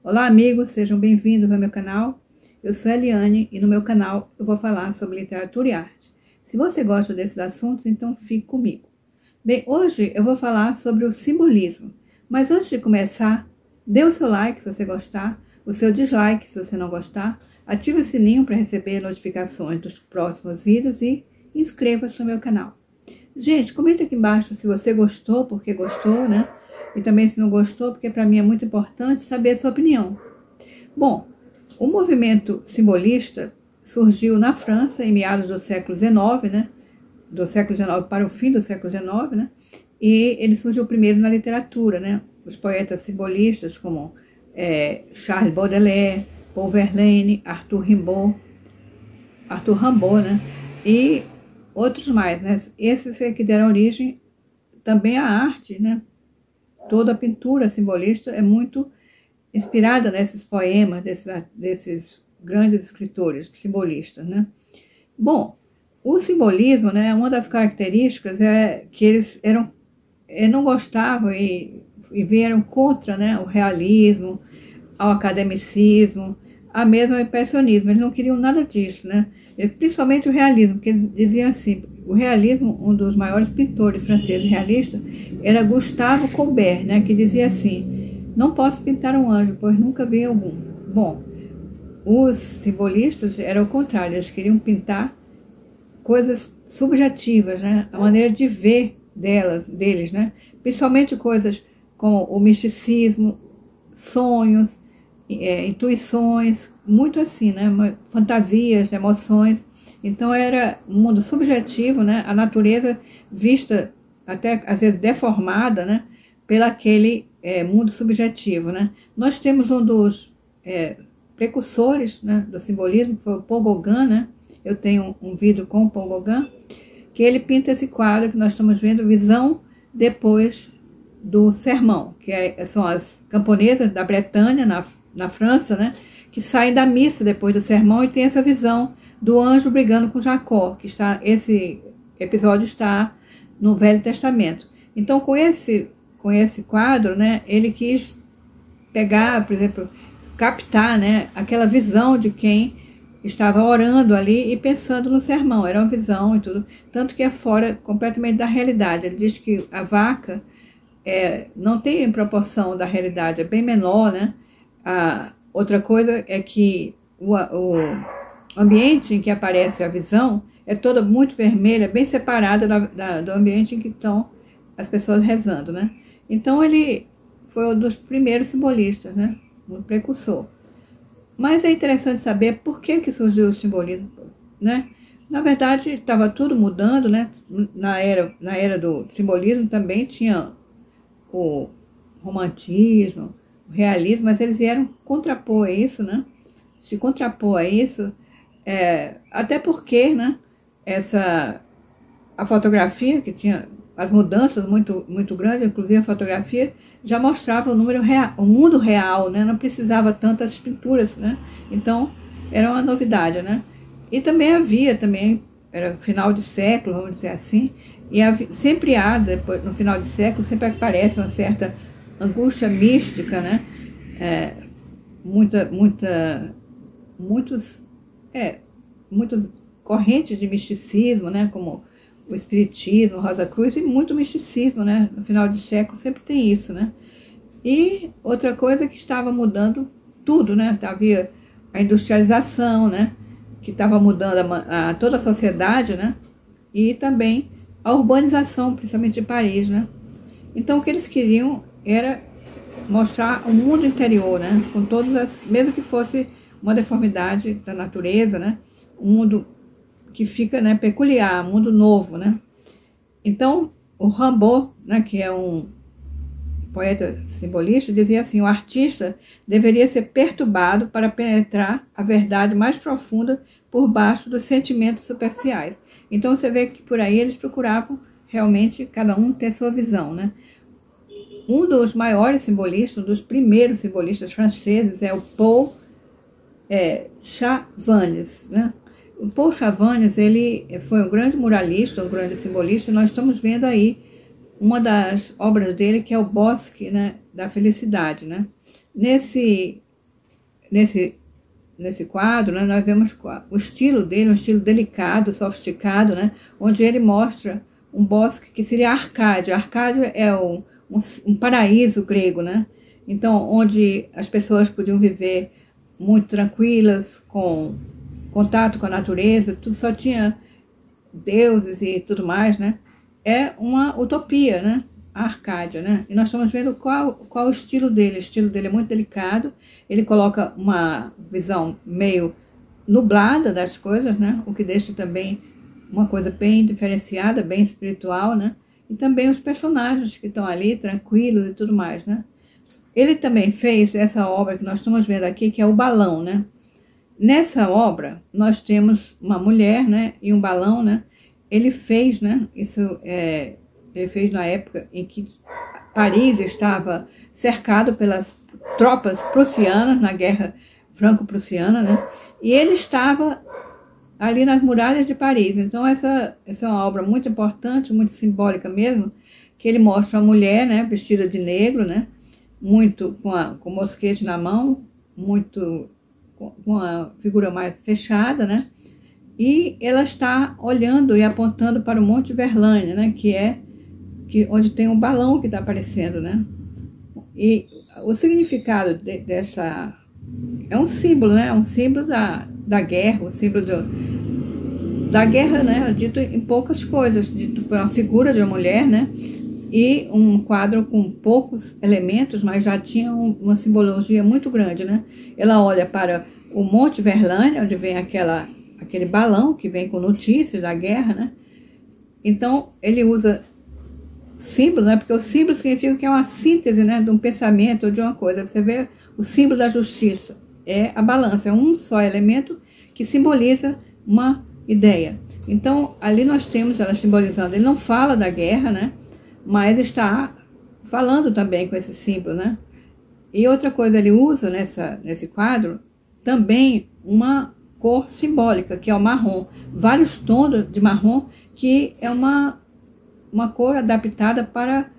Olá amigos, sejam bem-vindos ao meu canal. Eu sou a Eliane e no meu canal eu vou falar sobre literatura e arte. Se você gosta desses assuntos, então fique comigo. Bem, hoje eu vou falar sobre o simbolismo. Mas antes de começar, dê o seu like se você gostar, o seu dislike se você não gostar, ative o sininho para receber notificações dos próximos vídeos e inscreva-se no meu canal. Gente, comente aqui embaixo se você gostou, porque gostou, né? E também se não gostou, porque para mim é muito importante saber a sua opinião. Bom, o movimento simbolista surgiu na França em meados do século XIX, né? Do século XIX para o fim do século XIX, né? E ele surgiu primeiro na literatura, né? Os poetas simbolistas como Charles Baudelaire, Paul Verlaine, Arthur Rimbaud, né? E outros mais, né? Esses é que deram origem também à arte, né? Toda a pintura simbolista é muito inspirada nesses poemas, desses grandes escritores simbolistas, né? Bom, o simbolismo, né, uma das características é que eles não gostavam e vieram contra, né, o realismo, ao academicismo, a mesmo ao impressionismo. Eles não queriam nada disso, né? Principalmente o realismo, porque eles diziam assim, o realismo, um dos maiores pintores franceses realistas, era Gustave Courbet, né, que dizia assim: não posso pintar um anjo, pois nunca vi algum. Bom, os simbolistas eram o contrário, eles queriam pintar coisas subjetivas, né, a maneira de ver deles, né, principalmente coisas como o misticismo, sonhos, intuições, muito assim, né, fantasias, emoções. Então era um mundo subjetivo, né, a natureza vista até às vezes deformada, né, pelo aquele mundo subjetivo, né. Nós temos um dos precursores, né, do simbolismo, que foi o Paul Gauguin, né. Eu tenho um vídeo com o Paul Gauguin, que ele pinta esse quadro que nós estamos vendo, Visão depois do Sermão, que são as camponesas da Bretanha, na França, né, que saem da missa depois do sermão e tem essa visão do anjo brigando com Jacó, que esse episódio está no Velho Testamento. Então, com esse quadro, né, ele quis pegar, por exemplo, captar, né, aquela visão de quem estava orando ali e pensando no sermão. Era uma visão e tudo, tanto que é fora completamente da realidade. Ele diz que a vaca não tem proporção da realidade, é bem menor, né? Outra coisa é que o ambiente em que aparece a visão é toda muito vermelha, bem separada do ambiente em que estão as pessoas rezando, né? Então ele foi um dos primeiros simbolistas, né? Um precursor. Mas é interessante saber por que surgiu o simbolismo, né? Na verdade, estava tudo mudando, né? Na era do simbolismo também tinha o romantismo, o realismo, mas eles vieram contrapor a isso, né? Se contrapor a isso, até porque, né, a fotografia, que tinha as mudanças muito, muito grandes, inclusive a fotografia, já mostrava o mundo real, né? Não precisava tantas pinturas, né? Então, era uma novidade, né? E também era final de século, vamos dizer assim, e sempre há, depois, no final de século, sempre aparece uma certa angústia mística, né? Muitas correntes de misticismo, né? Como o espiritismo, Rosa Cruz, e muito misticismo, né? No final de século sempre tem isso, né? E outra coisa que estava mudando tudo, né? Havia a industrialização, né? Que estava mudando toda a sociedade, né? E também a urbanização, principalmente de Paris, né? Então, o que eles queriam era mostrar o mundo interior, né? Com mesmo que fosse uma deformidade da natureza, né? Um mundo que fica, né, peculiar, um mundo novo, né? Então, o Rimbaud, né, que é um poeta simbolista, dizia assim: o artista deveria ser perturbado para penetrar a verdade mais profunda por baixo dos sentimentos superficiais. Então, você vê que por aí eles procuravam realmente cada um ter sua visão, né? Um dos maiores simbolistas, um dos primeiros simbolistas franceses é o Paul Chavannes, né? O Paul Chavannes, ele foi um grande muralista, um grande simbolista. Nós estamos vendo aí uma das obras dele, que é o Bosque, né, da Felicidade, né? Nesse nesse quadro, né, nós vemos o estilo dele, um estilo delicado, sofisticado, né, onde ele mostra um bosque que seria a Arcádia. A Arcádia é um paraíso grego, né? Então, onde as pessoas podiam viver muito tranquilas, com contato com a natureza, tudo só tinha deuses e tudo mais, né? É uma utopia, né? A Arcádia, né? E nós estamos vendo qual o estilo dele. O estilo dele é muito delicado, ele coloca uma visão meio nublada das coisas, né? O que deixa também uma coisa bem diferenciada, bem espiritual, né? E também os personagens que estão ali, tranquilos e tudo mais, né? Ele também fez essa obra que nós estamos vendo aqui, que é o balão, né? Nessa obra, nós temos uma mulher, né? E um balão, né? Ele fez, né? Ele fez na época em que Paris estava cercado pelas tropas prussianas, na Guerra Franco-Prussiana, né? E ele estava ali nas muralhas de Paris. Então, essa é uma obra muito importante, muito simbólica mesmo, que ele mostra a mulher, né, vestida de negro, né, muito com mosquete na mão, muito com a figura mais fechada, né, e ela está olhando e apontando para o Monte Verlaine, né, onde tem um balão que está aparecendo, né. E o significado dessa é um símbolo, né, um símbolo da guerra, o símbolo da guerra, né, dito em poucas coisas, dito por uma figura de uma mulher, né, e um quadro com poucos elementos, mas já tinha uma simbologia muito grande, né. Ela olha para o Monte Verlaine, onde vem aquele balão que vem com notícias da guerra, né. Então, ele usa símbolo, né, porque o símbolo significa que é uma síntese, né, de um pensamento ou de uma coisa. Você vê o símbolo da justiça, é a balança, é um só elemento que simboliza uma ideia. Então, ali nós temos ela simbolizando, ele não fala da guerra, né, mas está falando também com esse símbolo, né. E outra coisa, ele usa nesse quadro também uma cor simbólica, que é o marrom, vários tons de marrom, que é uma cor adaptada para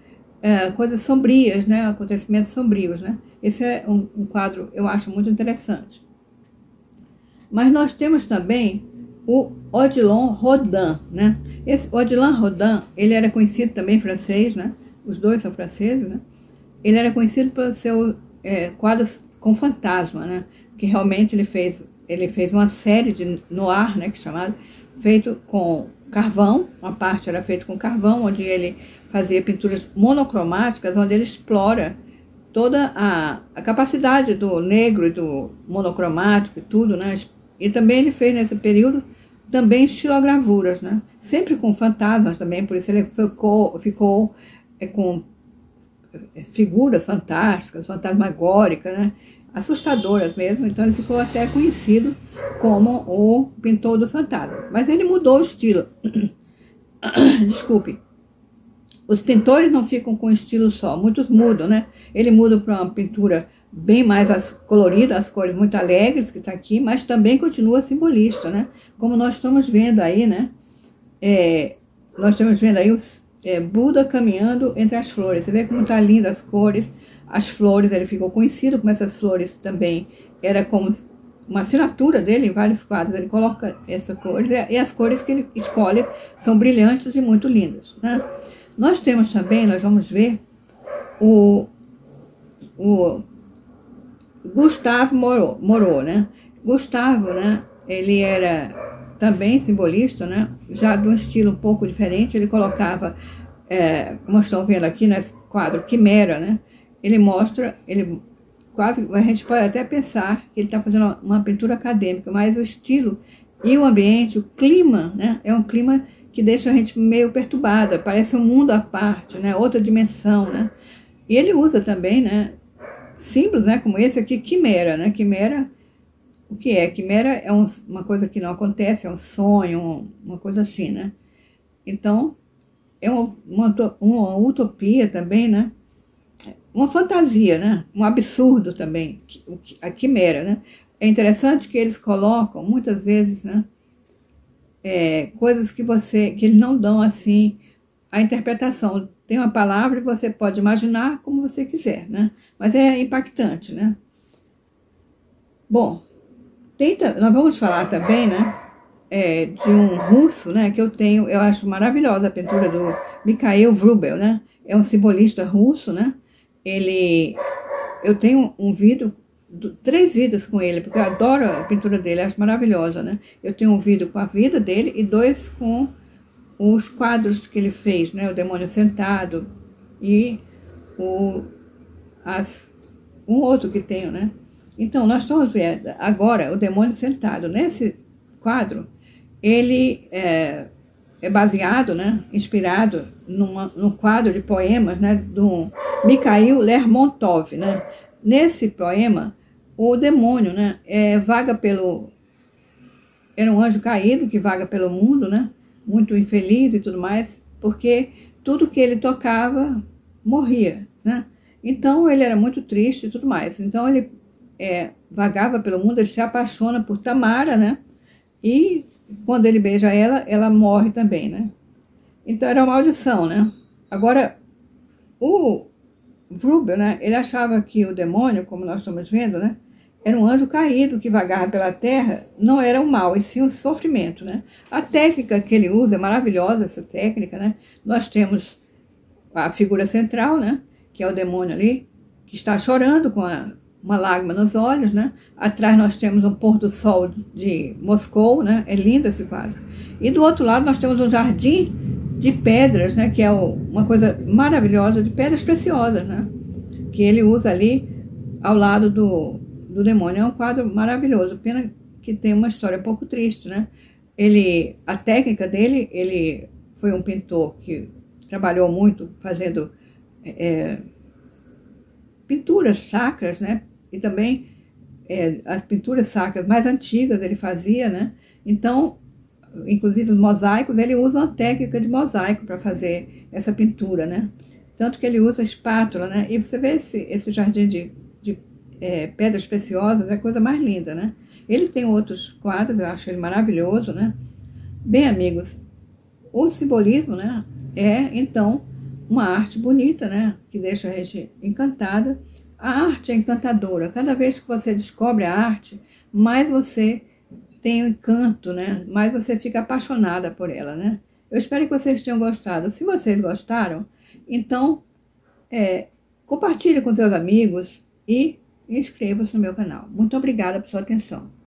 coisas sombrias, né, acontecimentos sombrios, né. Esse é um quadro, eu acho, muito interessante. Mas nós temos também o Odilon Rodin, né? Esse Odilon Rodin, ele era conhecido também francês, né? Os dois são franceses, né? Ele era conhecido por seu quadros com fantasma, né? Que realmente ele fez uma série de noir, né? Que é chamado, feito com carvão. Uma parte era feita com carvão, onde ele fazia pinturas monocromáticas, onde ele explora toda a capacidade do negro e do monocromático e tudo, né? E também ele fez nesse período também estilogravuras, né? Sempre com fantasmas também, por isso ele ficou com figuras fantásticas, fantasmagóricas, né? Assustadoras mesmo. Então ele ficou até conhecido como o pintor do fantasma. Mas ele mudou o estilo. Desculpe. Os pintores não ficam com um estilo só, muitos mudam, né? Ele muda para uma pintura bem mais colorida, as cores muito alegres que está aqui, mas também continua simbolista, né? Como nós estamos vendo aí, né? Nós estamos vendo aí Buda caminhando entre as flores. Você vê como está linda as cores, as flores, ele ficou conhecido como essas flores também. Era como uma assinatura dele em vários quadros, ele coloca essas cores, e as cores que ele escolhe são brilhantes e muito lindas, né? Nós temos também, nós vamos ver, o Gustave Moreau, né? Gustavo, né? Ele era também simbolista, né? Já de um estilo um pouco diferente. Ele colocava, como estão vendo aqui nesse quadro, Quimera, né? Ele mostra, quase, a gente pode até pensar que ele está fazendo uma pintura acadêmica, mas o estilo e o ambiente, o clima, né? É um clima que deixa a gente meio perturbada, parece um mundo à parte, né? Outra dimensão, né? E ele usa também, né, símbolos, né, como esse aqui, quimera, né? Quimera, o que é? Quimera é uma coisa que não acontece, é um sonho, uma coisa assim, né? Então, é uma utopia também, né? Uma fantasia, né? Um absurdo também, a quimera, né? É interessante que eles colocam, muitas vezes, né, coisas que eles não dão, assim, a interpretação. Tem uma palavra e você pode imaginar como você quiser, né? Mas é impactante, né? Bom, nós vamos falar também, né, de um russo, né, que eu acho maravilhosa a pintura do Mikhail Wrubel, né, é um simbolista russo, né, eu tenho um vídeo, 3 vídeos com ele, porque eu adoro a pintura dele, acho maravilhosa, né, eu tenho um vídeo com a vida dele e 2 com os quadros que ele fez, né, o Demônio Sentado e um outro que tenho, né. Então, nós estamos vendo agora o Demônio Sentado. Nesse quadro, ele é baseado, né, inspirado num quadro de poemas, né, do Mikhail Lermontov, né. Nesse poema, o demônio, né, era um anjo caído que vaga pelo mundo, né, muito infeliz e tudo mais, porque tudo que ele tocava morria, né. Então, ele era muito triste e tudo mais. Então, ele vagava pelo mundo, ele se apaixona por Tamara, né? E quando ele beija ela, ela morre também, né? Então era uma maldição, né? Agora, o Wrubel, né? Ele achava que o demônio, como nós estamos vendo, né? Era um anjo caído que vagava pela terra, não era o mal, e sim o sofrimento, né? A técnica que ele usa é maravilhosa, essa técnica, né? Nós temos a figura central, né? Que é o demônio ali, que está chorando com uma lágrima nos olhos, né? Atrás nós temos um pôr do sol de Moscou, né? É lindo esse quadro. E do outro lado nós temos um jardim de pedras, né? Que é uma coisa maravilhosa, de pedras preciosas, né? Que ele usa ali ao lado do demônio. É um quadro maravilhoso, pena que tem uma história um pouco triste, né? A técnica dele, ele foi um pintor que trabalhou muito fazendo pinturas sacras, né? E também as pinturas sacras mais antigas ele fazia, né? Então, inclusive os mosaicos, ele usa uma técnica de mosaico para fazer essa pintura, né? Tanto que ele usa espátula, né? E você vê esse jardim de pedras preciosas, é a coisa mais linda, né? Ele tem outros quadros, eu acho ele maravilhoso, né? Bem, amigos, o simbolismo, né? Então, uma arte bonita, né? Que deixa a gente encantada. A arte é encantadora. Cada vez que você descobre a arte, mais você tem o encanto, né? Mais você fica apaixonada por ela, né? Eu espero que vocês tenham gostado. Se vocês gostaram, então compartilhe com seus amigos e inscreva-se no meu canal. Muito obrigada por sua atenção.